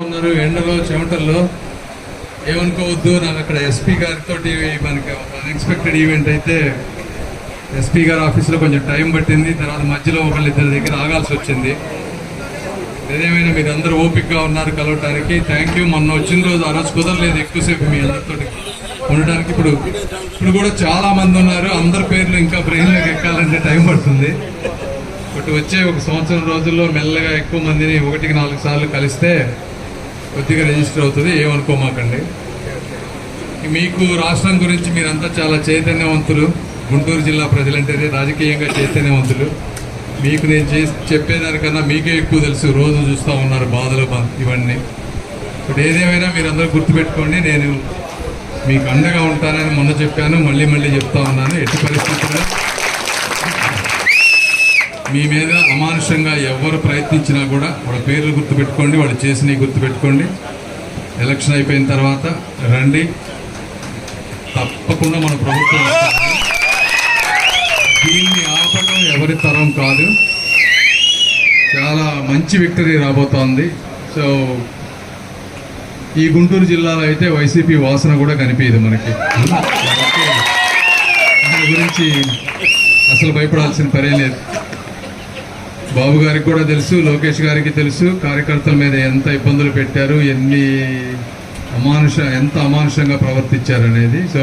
ఉన్నారు ఎండలో చెమటల్లో. ఏమనుకోవద్దు, నాకు అక్కడ ఎస్పీ గారితో మనకి ఒక అన్ఎక్స్పెక్టెడ్ ఈవెంట్ అయితే ఎస్పీ గారి ఆఫీస్లో కొంచెం టైం పట్టింది. తర్వాత మధ్యలో ఒకళ్ళిద్దరి దగ్గర ఆగాల్సి వచ్చింది. ఏదేమైనా మీరు అందరూ ఓపికగా ఉన్నారు కలవటానికి. Thank you. మొన్న వచ్చిన రోజు ఆ రోజు కుదరలేదు ఎక్కువసేపు మీ అందరితో ఉండటానికి. ఇప్పుడు కూడా చాలా మంది ఉన్నారు. అందరి పేర్లు ఇంకా బ్రెయిన్లోకి ఎక్కాలంటే టైం పడుతుంది. బట్ వచ్చే ఒక సంవత్సరం రోజుల్లో మెల్లగా ఎక్కువ మందిని 1-4 సార్లు కలిస్తే కొద్దిగా రిజిస్టర్ అవుతుంది. ఏమనుకోమాకండి. మీకు రాష్ట్రం గురించి మీరంతా చాలా చైతన్యవంతులు. గుంటూరు జిల్లా ప్రజలంటే రాజకీయంగా చైతన్యవంతులు. మీకు నేను చెప్పేదానికన్నా మీకే ఎక్కువ తెలుసు. రోజు చూస్తూ ఉన్నారు బాధలు ఇవన్నీ. బట్ ఏదేమైనా మీరందరూ గుర్తుపెట్టుకోండి, నేను మీకు అండగా ఉంటానని మొన్న చెప్పాను, మళ్ళీ చెప్తా ఉన్నాను. ఎట్టి పరిస్థితుల్లో మీ మీద అమానుషంగా ఎవరు ప్రయత్నించినా కూడా వాళ్ళ పేర్లు గుర్తుపెట్టుకోండి, వాళ్ళు చేసినవి గుర్తుపెట్టుకోండి. ఎలక్షన్ అయిపోయిన తర్వాత రండి, తప్పకుండా మన ప్రభుత్వం దీన్ని ఆపడం ఎవరి తరం కాదు. చాలా మంచి విక్టరీ రాబోతోంది. సో ఈ గుంటూరు జిల్లాలో అయితే వైసీపీ వాసన కూడా కనిపించదు మనకి. దాని గురించి అసలు భయపడాల్సిన పనే లేదు. బాబు గారికి కూడా తెలుసు, లోకేష్ గారికి తెలుసు కార్యకర్తల మీద ఎంత ఇబ్బందులు పెట్టారు, ఎంత అమానుషంగా ప్రవర్తించారనేది. సో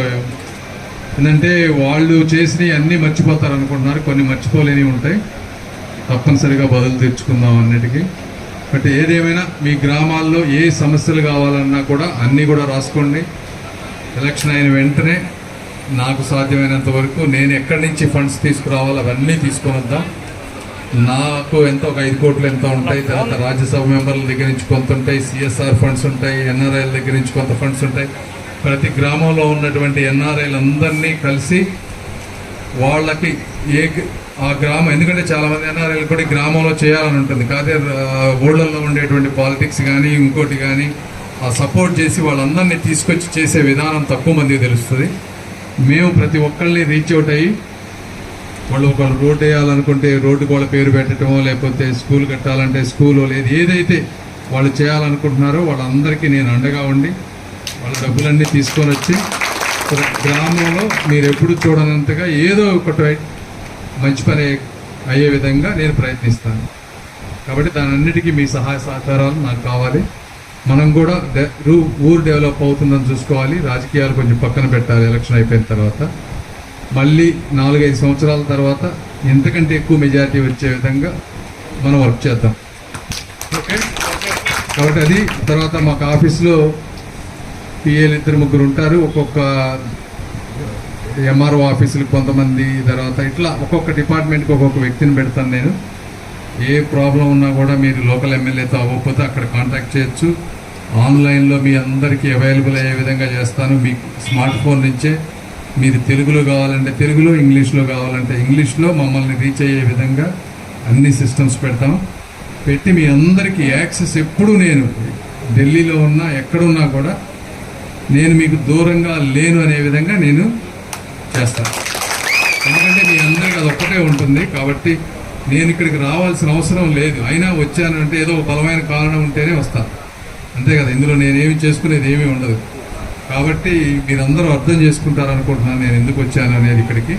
ఏంటంటే వాళ్ళు చేసినవి అన్నీ మర్చిపోతారు అనుకుంటున్నారు, కొన్ని మర్చిపోలేనివి ఉంటాయి. తప్పనిసరిగా బదులు తెచ్చుకుందాం అన్నిటికీ. బట్ ఏదేమైనా మీ గ్రామాల్లో ఏ సమస్యలు కావాలన్నా కూడా అన్నీ కూడా రాసుకోండి. ఎలక్షన్ అయిన వెంటనే నాకు సాధ్యమైనంత వరకు నేను ఎక్కడి నుంచి ఫండ్స్ తీసుకురావాలో అవన్నీ తీసుకొని వద్దాం. నాకు ఎంత ఒక 5 కోట్లు ఎంత ఉంటాయి, తర్వాత రాజ్యసభ మెంబర్ల దగ్గర నుంచి కొంత ఉంటాయి, సిఎస్ఆర్ ఫండ్స్ ఉంటాయి, ఎన్ఆర్ఐల దగ్గర నుంచి కొంత ఫండ్స్ ఉంటాయి. ప్రతి గ్రామంలో ఉన్నటువంటి ఎన్ఆర్ఐలందరినీ కలిసి వాళ్ళకి ఆ గ్రామం, ఎందుకంటే చాలామంది ఎన్ఆర్ఐలు కూడా గ్రామంలో చేయాలని ఉంటుంది, కాదే ఊళ్ళల్లో ఉండేటువంటి పాలిటిక్స్ కానీ ఇంకోటి కానీ ఆ సపోర్ట్ చేసి వాళ్ళందరినీ తీసుకొచ్చి చేసే విధానం తక్కువ మందికి తెలుస్తుంది. మేము ప్రతి ఒక్కరిని రీచ్ అవుట్ అయ్యి వాళ్ళు ఒకళ్ళు రోడ్డు వేయాలనుకుంటే రోడ్డుకు వాళ్ళ పేరు పెట్టడమో, లేకపోతే స్కూల్ కట్టాలంటే స్కూల్, లేదు ఏదైతే వాళ్ళు చేయాలనుకుంటున్నారో వాళ్ళందరికీ నేను అండగా ఉండి వాళ్ళ డబ్బులన్నీ తీసుకొని వచ్చి గ్రామంలో మీరు ఎప్పుడు చూడనంతగా ఏదో ఒకటి మంచి పని అయ్యే విధంగా నేను ప్రయత్నిస్తాను. కాబట్టి దానన్నిటికీ మీ సహాయ సహకారాలు నాకు కావాలి. మనం కూడా ఊరు డెవలప్ అవుతుందని చూసుకోవాలి. రాజకీయాలు కొంచెం పక్కన పెట్టాలి. ఎలక్షన్ అయిపోయిన తర్వాత మళ్ళీ 4-5 సంవత్సరాల తర్వాత ఎంతకంటే ఎక్కువ మెజారిటీ వచ్చే విధంగా మనం వర్క్ చేద్దాం. ఓకే, కాబట్టి అది తర్వాత మాకు ఆఫీస్లో పిఏలు 2-3 ఉంటారు. ఒక్కొక్క ఎంఆర్ఓ ఆఫీసులకు కొంతమంది, తర్వాత ఇట్లా ఒక్కొక్క డిపార్ట్మెంట్కి ఒక్కొక్క వ్యక్తిని పెడతాను నేను. ఏ ప్రాబ్లం ఉన్నా కూడా మీరు లోకల్ ఎమ్మెల్యేతో అవ్వకపోతే అక్కడ కాంటాక్ట్ చేయొచ్చు. ఆన్లైన్లో మీ అందరికీ అవైలబుల్ అయ్యే విధంగా చేస్తాను. మీకు స్మార్ట్ ఫోన్ నుంచే మీరు తెలుగులో కావాలంటే తెలుగులో, ఇంగ్లీష్లో కావాలంటే ఇంగ్లీష్లో మమ్మల్ని రీచ్ అయ్యే విధంగా అన్ని సిస్టమ్స్ పెట్టి మీ అందరికీ యాక్సెస్ ఎప్పుడు నేను ఢిల్లీలో ఉన్నా ఎక్కడున్నా కూడా నేను మీకు దూరంగా లేను అనే విధంగా నేను చేస్తాను. ఎందుకంటే మీ అందరికీ అది ఒక్కటే ఉంటుంది. కాబట్టి నేను ఇక్కడికి రావాల్సిన అవసరం లేదు. అయినా వచ్చానంటే ఏదో బలమైన కారణం ఉంటేనే వస్తాను, అంతే కదా. ఇందులో నేనేమి చేసుకునేది ఏమీ ఉండదు. కాబట్టి మీరందరూ అర్థం చేసుకుంటారనుకుంటున్నాను నేను ఎందుకు వచ్చాను అనేది ఇక్కడికి.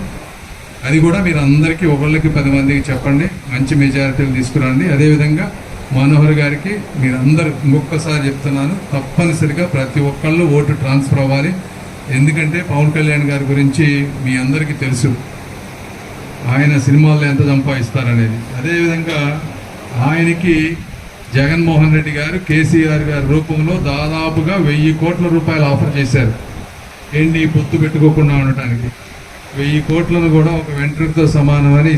అది కూడా మీరు అందరికీ ఒకళ్ళకి 10 మందికి చెప్పండి, మంచి మెజారిటీలు తీసుకురండి. అదేవిధంగా మనోహర్ గారికి మీరందరూ ఇంకొకసారి చెప్తున్నాను, తప్పనిసరిగా ప్రతి ఒక్కళ్ళు ఓటు ట్రాన్స్ఫర్ అవ్వాలి. ఎందుకంటే పవన్ కళ్యాణ్ గారి గురించి మీ అందరికీ తెలుసు, ఆయన సినిమాల్లో ఎంత సంపాదిస్తారనేది. అదేవిధంగా ఆయనకి జగన్మోహన్ రెడ్డి గారు కేసీఆర్ గారి రూపంలో దాదాపుగా 1000 కోట్ల రూపాయలు ఆఫర్ చేశారు. ఏంటి పొత్తు పెట్టుకోకుండా ఉండటానికి. 1000 కోట్లను కూడా ఒక వెంట్రుకతో సమానమని